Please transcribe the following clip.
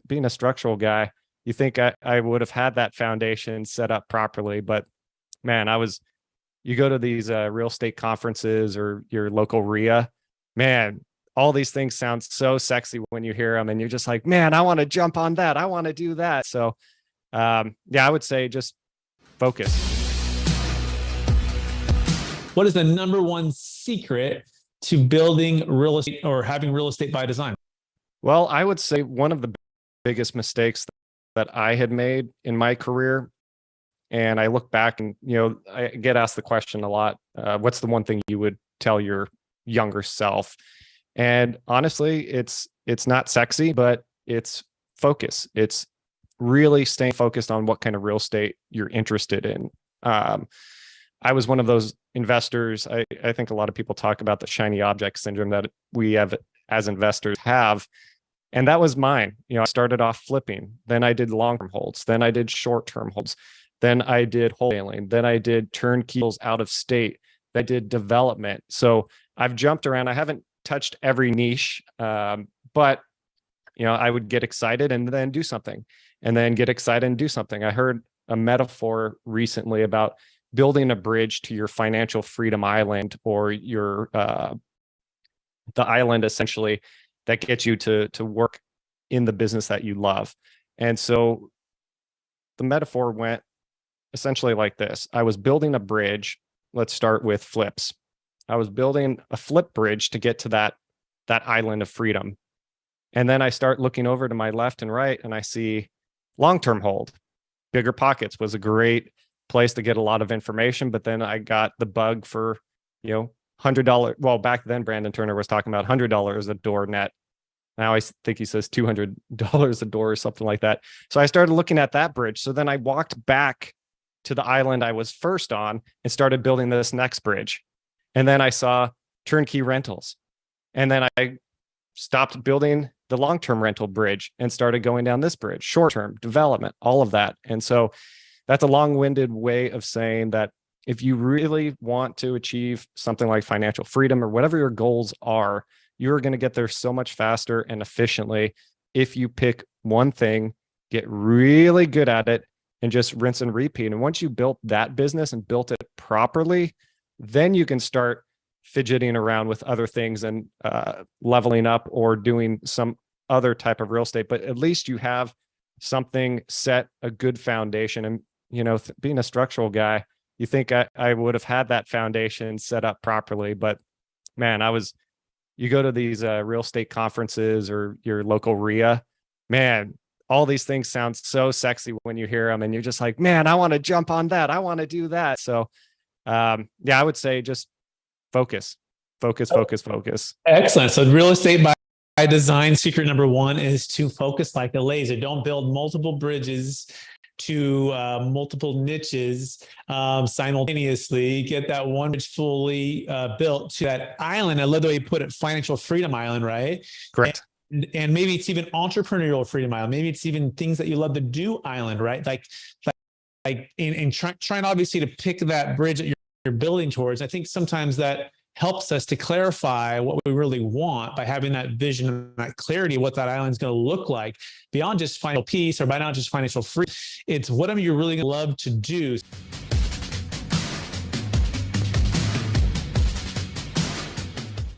being a structural guy, you think I would have had that foundation set up properly, but man, you go to these real estate conferences or your local RIA, man, all these things sound so sexy when you hear them, and you're just like, man, I want to jump on that. I want to do that. So, yeah, I would say just focus. What is the number one secret to building real estate or having real estate by design? Well, I would say one of the biggest mistakes that I had made in my career, and I look back and, I get asked the question a lot, what's the one thing you would tell your younger self? And honestly, it's not sexy, but it's focus. It's really staying focused on what kind of real estate you're interested in. I was one of those investors. I think a lot of people talk about the shiny object syndrome that we have as investors have. And that was mine. I started off flipping. Then I did long-term holds. Then I did short-term holds. Then I did wholesaling. Then I did turnkeys out of state. I did development. So I've jumped around. I haven't touched every niche, but I would get excited and then do something, and then get excited and do something. I heard a metaphor recently about building a bridge to your financial freedom island, or your the island essentially that gets you to work in the business that you love. And so the metaphor went essentially like this. I was building a bridge. Let's start with flips. I was building a flip bridge to get to that island of freedom. And then I start looking over to my left and right, and I see long-term hold. Bigger Pockets was a great place to get a lot of information, but then I got the bug for, $100. Well, back then Brandon Turner was talking about $100 a door net. Now I think he says $200 a door or something like that. So I started looking at that bridge. So then I walked back to the island I was first on and started building this next bridge. And then I saw turnkey rentals. And then I stopped building the long-term rental bridge and started going down this bridge, short-term development, all of that. And so that's a long-winded way of saying that if you really want to achieve something like financial freedom or whatever your goals are, you're going to get there so much faster and efficiently if you pick one thing, get really good at it, and just rinse and repeat. And once you built that business and built it properly, then you can start fidgeting around with other things and leveling up or doing some other type of real estate. But at least you have something set, a good foundation. And, being a structural guy, you think I would have had that foundation set up properly. But man, you go to these real estate conferences or your local RIA, man, all these things sound so sexy when you hear them, and you're just like, man, I want to jump on that. I want to do that. So, yeah, I would say just focus. Excellent. So real estate by design, secret number one is to focus like a laser. Don't build multiple bridges to multiple niches simultaneously. Get that one bridge fully built to that island. I love the way you put it, financial freedom island, right? Correct. And maybe it's even entrepreneurial freedom island. Maybe it's even things that you love to do island, right? Trying obviously to pick that bridge that you're building towards. I think sometimes that helps us to clarify what we really want by having that vision and that clarity of what that island's going to look like beyond just financial peace or by not just financial freedom. It's what am you really going to love to do.